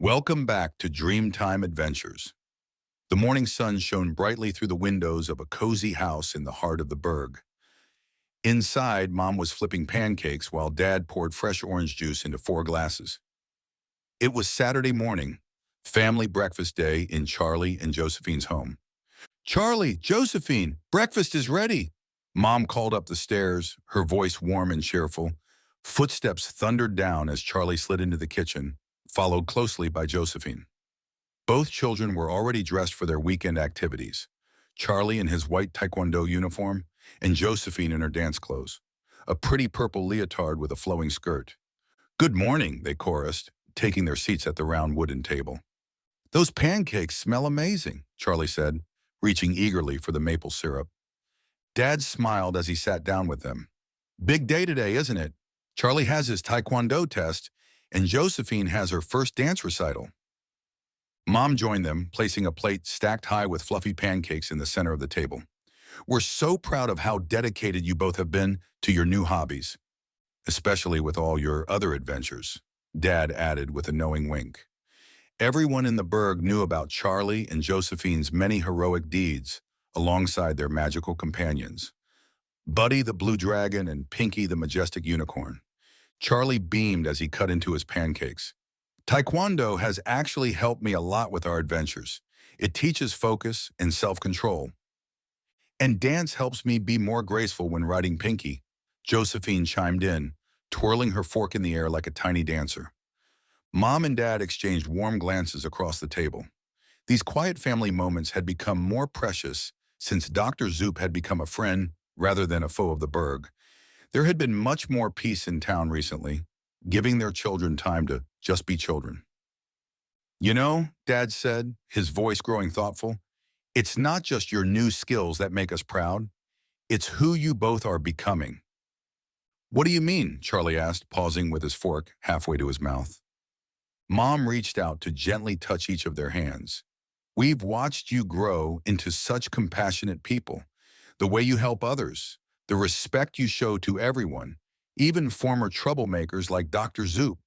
Welcome back to Dreamtime Adventures. The morning sun shone brightly through the windows of a cozy house in the heart of the burg. Inside, Mom was flipping pancakes while Dad poured fresh orange juice into 4 glasses. It was Saturday morning, family breakfast day in Charlie and Josephine's home. "Charlie, Josephine, breakfast is ready!" Mom called up the stairs, her voice warm and cheerful. Footsteps thundered down as Charlie slid into the kitchen, followed closely by Josephine. Both children were already dressed for their weekend activities, Charlie in his white taekwondo uniform and Josephine in her dance clothes, a pretty purple leotard with a flowing skirt. "Good morning," they chorused, taking their seats at the round wooden table. "Those pancakes smell amazing," Charlie said, reaching eagerly for the maple syrup. Dad smiled as he sat down with them. "Big day today, isn't it? Charlie has his taekwondo test, and Josephine has her first dance recital." Mom joined them, placing a plate stacked high with fluffy pancakes in the center of the table. "We're so proud of how dedicated you both have been to your new hobbies, especially with all your other adventures," Dad added with a knowing wink. Everyone in the burg knew about Charlie and Josephine's many heroic deeds alongside their magical companions, Buddy the blue dragon and Pinky the majestic unicorn. Charlie beamed as he cut into his pancakes. "Taekwondo has actually helped me a lot with our adventures. It teaches focus and self-control. And dance helps me be more graceful when riding Pinky," Josephine chimed in, twirling her fork in the air like a tiny dancer. Mom and Dad exchanged warm glances across the table. These quiet family moments had become more precious since Dr. Zoop had become a friend rather than a foe of the burg. There had been much more peace in town recently, giving their children time to just be children. "You know," Dad said, his voice growing thoughtful, "it's not just your new skills that make us proud. It's who you both are becoming." "What do you mean?" Charlie asked, pausing with his fork halfway to his mouth. Mom reached out to gently touch each of their hands. "We've watched you grow into such compassionate people. The way you help others, the respect you show to everyone, even former troublemakers like Dr. Zoop.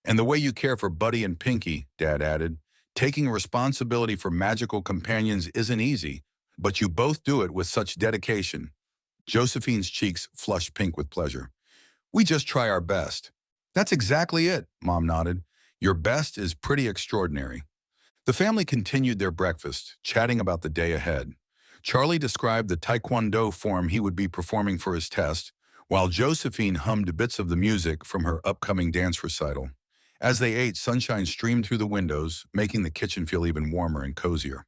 And the way you care for Buddy and Pinky," Dad added. "Taking responsibility for magical companions isn't easy, but you both do it with such dedication." Josephine's cheeks flushed pink with pleasure. "We just try our best." "That's exactly it," Mom nodded. "Your best is pretty extraordinary." The family continued their breakfast, chatting about the day ahead. Charlie described the taekwondo form he would be performing for his test, while Josephine hummed bits of the music from her upcoming dance recital. As they ate, sunshine streamed through the windows, making the kitchen feel even warmer and cozier.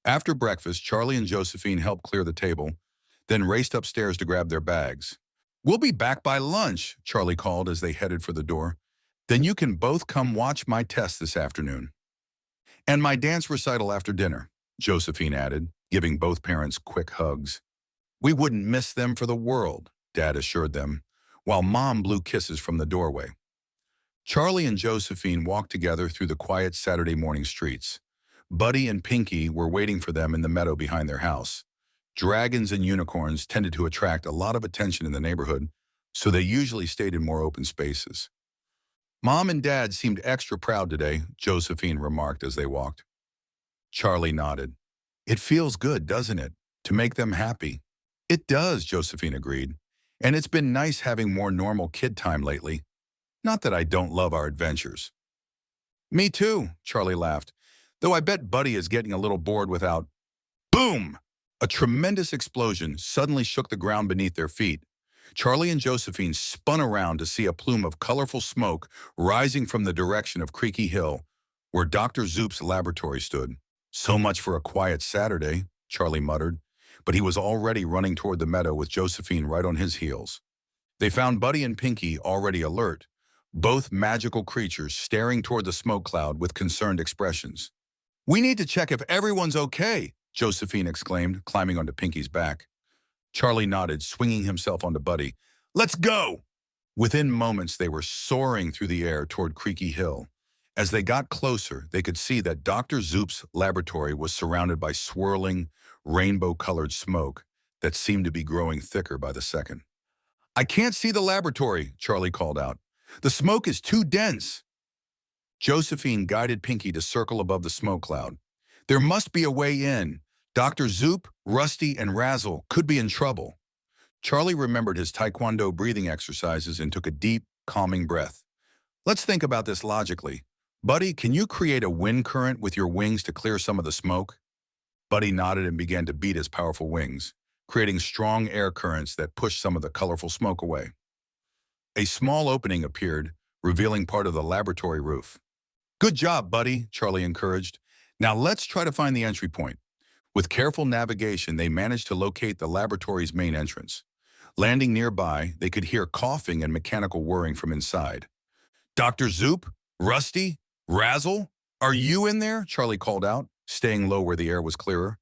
After breakfast, Charlie and Josephine helped clear the table, then raced upstairs to grab their bags. "We'll be back by lunch," Charlie called as they headed for the door. "Then you can both come watch my test this afternoon. And my dance recital after dinner," Josephine added, giving both parents quick hugs. "We wouldn't miss them for the world," Dad assured them, while Mom blew kisses from the doorway. Charlie and Josephine walked together through the quiet Saturday morning streets. Buddy and Pinky were waiting for them in the meadow behind their house. Dragons and unicorns tended to attract a lot of attention in the neighborhood, so they usually stayed in more open spaces. "Mom and Dad seemed extra proud today," Josephine remarked as they walked. Charlie nodded. "It feels good, doesn't it, to make them happy?" "It does," Josephine agreed. "And it's been nice having more normal kid time lately. Not that I don't love our adventures." "Me too," Charlie laughed, "though I bet Buddy is getting a little bored without—" Boom! A tremendous explosion suddenly shook the ground beneath their feet. Charlie and Josephine spun around to see a plume of colorful smoke rising from the direction of Creaky Hill, where Dr. Zoop's laboratory stood. "So much for a quiet Saturday," Charlie muttered, but he was already running toward the meadow with Josephine right on his heels. They found Buddy and Pinky already alert, both magical creatures staring toward the smoke cloud with concerned expressions. "We need to check if everyone's okay," Josephine exclaimed, climbing onto Pinky's back. Charlie nodded, swinging himself onto Buddy. "Let's go!" Within moments, they were soaring through the air toward Creaky Hill. As they got closer, they could see that Dr. Zoop's laboratory was surrounded by swirling, rainbow-colored smoke that seemed to be growing thicker by the second. "I can't see the laboratory," Charlie called out. "The smoke is too dense." Josephine guided Pinky to circle above the smoke cloud. There must be a way in. Dr. Zoop, Rusty, and Razzle could be in trouble. Charlie remembered his taekwondo breathing exercises and took a deep, calming breath. Let's think about this logically. Buddy, can you create a wind current with your wings to clear some of the smoke? Buddy nodded and began to beat his powerful wings, creating strong air currents that pushed some of the colorful smoke away. A small opening appeared, revealing part of the laboratory roof. Good job, buddy, Charlie encouraged. Now let's try to find the entry point. With careful navigation, they managed to locate the laboratory's main entrance. Landing nearby, they could hear coughing and mechanical whirring from inside. Dr. Zoop? Rusty? Razzle? Are you in there? Charlie called out, staying low where the air was clearer.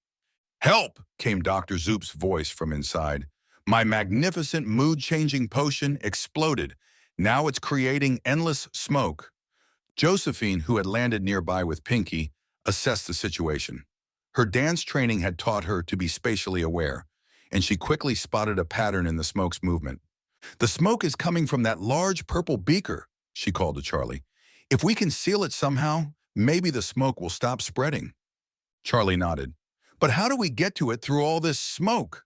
Help! Came Dr. Zoop's voice from inside. My magnificent mood-changing potion exploded. Now it's creating endless smoke. Josephine, who had landed nearby with Pinky, assessed the situation. Her dance training had taught her to be spatially aware, and she quickly spotted a pattern in the smoke's movement. The smoke is coming from that large purple beaker, she called to Charlie. If we can seal it somehow, maybe the smoke will stop spreading. Charlie nodded. But how do we get to it through all this smoke?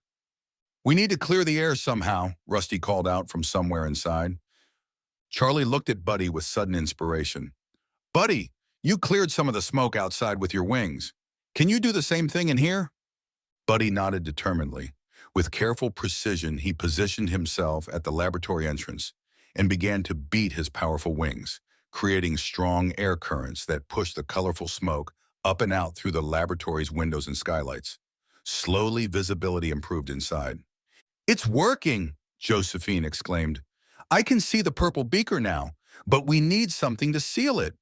We need to clear the air somehow, Rusty called out from somewhere inside. Charlie looked at Buddy with sudden inspiration. Buddy, you cleared some of the smoke outside with your wings. Can you do the same thing in here? Buddy nodded determinedly. With careful precision, he positioned himself at the laboratory entrance and began to beat his powerful wings, creating strong air currents that pushed the colorful smoke up and out through the laboratory's windows and skylights. Slowly, visibility improved inside. It's working, Josephine exclaimed. I can see the purple beaker now, but we need something to seal it.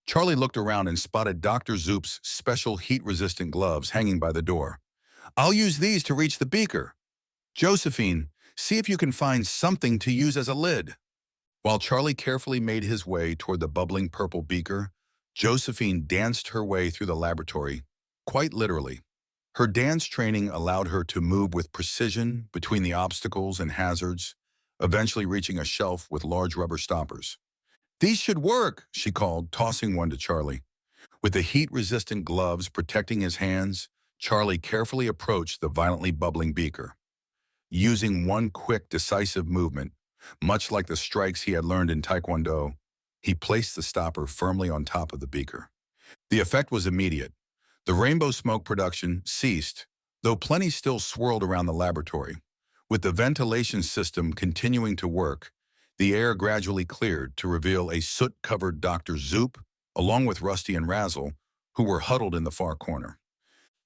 Charlie looked around and spotted Dr. Zoop's special heat-resistant gloves hanging by the door. I'll use these to reach the beaker. Josephine, see if you can find something to use as a lid. While Charlie carefully made his way toward the bubbling purple beaker, Josephine danced her way through the laboratory, quite literally. Her dance training allowed her to move with precision between the obstacles and hazards, eventually reaching a shelf with large rubber stoppers. These should work, she called, tossing one to Charlie. With the heat-resistant gloves protecting his hands, Charlie carefully approached the violently bubbling beaker. Using one quick, decisive movement, much like the strikes he had learned in taekwondo, he placed the stopper firmly on top of the beaker. The effect was immediate. The rainbow smoke production ceased, though plenty still swirled around the laboratory. With the ventilation system continuing to work, the air gradually cleared to reveal a soot-covered Dr. Zoop, along with Rusty and Razzle, who were huddled in the far corner.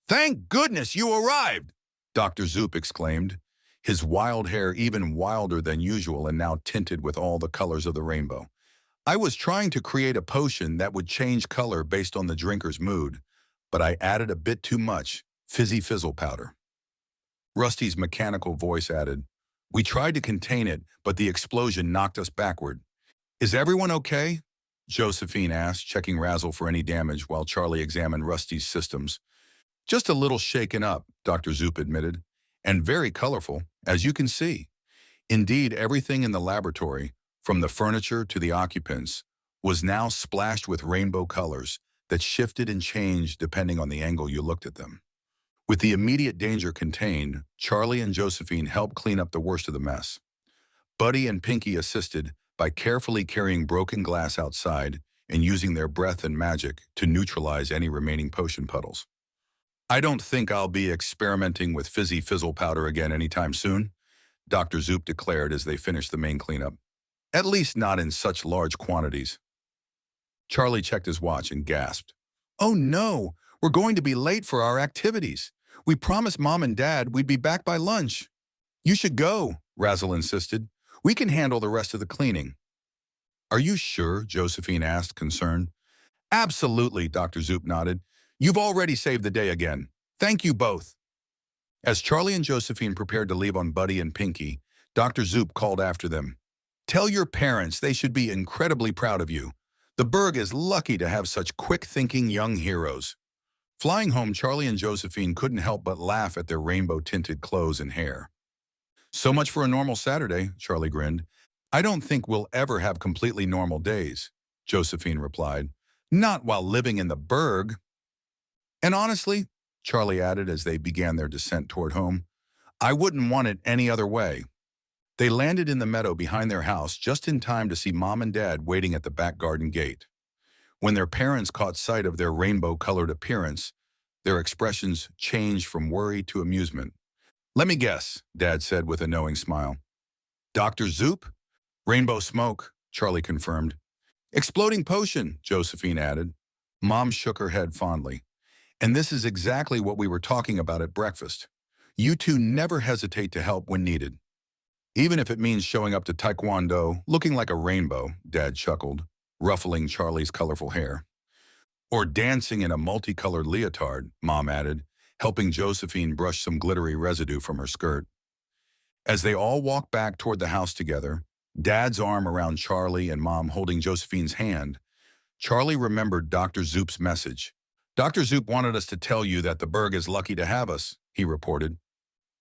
Thank goodness you arrived, Dr. Zoop exclaimed, his wild hair even wilder than usual and now tinted with all the colors of the rainbow. I was trying to create a potion that would change color based on the drinker's mood, but I added a bit too much fizzy fizzle powder. Rusty's mechanical voice added, We tried to contain it, but the explosion knocked us backward. Is everyone okay? Josephine asked, checking Razzle for any damage while Charlie examined Rusty's systems. Just a little shaken up, Dr. Zoop admitted, and very colorful, as you can see. Indeed, everything in the laboratory, from the furniture to the occupants, was now splashed with rainbow colors that shifted and changed depending on the angle you looked at them. With the immediate danger contained, Charlie and Josephine helped clean up the worst of the mess. Buddy and Pinky assisted by carefully carrying broken glass outside and using their breath and magic to neutralize any remaining potion puddles. I don't think I'll be experimenting with fizzy fizzle powder again anytime soon, Dr. Zoop declared as they finished the main cleanup. At least not in such large quantities. Charlie checked his watch and gasped. Oh no, we're going to be late for our activities. We promised Mom and Dad we'd be back by lunch. You should go, Razzle insisted. We can handle the rest of the cleaning. Are you sure? Josephine asked, concerned. Absolutely, Dr. Zoop nodded. You've already saved the day again. Thank you both. As Charlie and Josephine prepared to leave on Buddy and Pinky, Dr. Zoop called after them. Tell your parents they should be incredibly proud of you. The Berg is lucky to have such quick-thinking young heroes. Flying home, Charlie and Josephine couldn't help but laugh at their rainbow-tinted clothes and hair. So much for a normal Saturday, Charlie grinned. I don't think we'll ever have completely normal days. Josephine replied. Not while living in the burg. And honestly, Charlie added as they began their descent toward home, I wouldn't want it any other way. They landed in the meadow behind their house just in time to see Mom and Dad waiting at the back garden gate. When their parents caught sight of their rainbow-colored appearance, their expressions changed from worry to amusement. Let me guess, Dad said with a knowing smile. Dr. Zoop? Rainbow smoke, Charlie confirmed. Exploding potion, Josephine added. Mom shook her head fondly. And this is exactly what we were talking about at breakfast. You two never hesitate to help when needed. Even if it means showing up to taekwondo looking like a rainbow, Dad chuckled, ruffling Charlie's colorful hair. Or dancing in a multicolored leotard, Mom added, helping Josephine brush some glittery residue from her skirt. As they all walked back toward the house together, Dad's arm around Charlie and Mom holding Josephine's hand, Charlie remembered Dr. Zoop's message. Dr. Zoop wanted us to tell you that the burg is lucky to have us, he reported.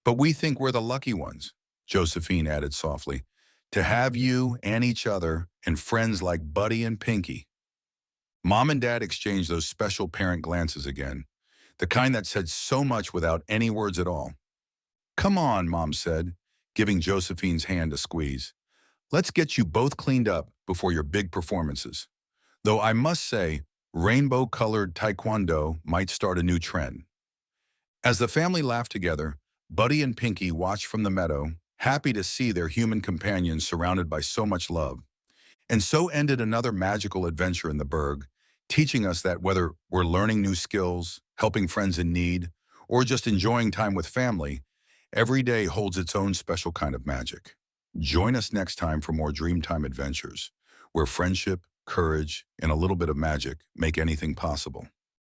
But we think we're the lucky ones, Josephine added softly, to have you and each other and friends like Buddy and Pinky. Mom and Dad exchanged those special parent glances again, the kind that said so much without any words at all. Come on, Mom said, giving Josephine's hand a squeeze. Let's get you both cleaned up before your big performances. Though I must say, rainbow-colored taekwondo might start a new trend. As the family laughed together, Buddy and Pinky watched from the meadow, happy to see their human companions surrounded by so much love. And so ended another magical adventure in the burg, teaching us that whether we're learning new skills, helping friends in need, or just enjoying time with family, every day holds its own special kind of magic. Join us next time for more Dreamtime adventures, where friendship, courage, and a little bit of magic make anything possible.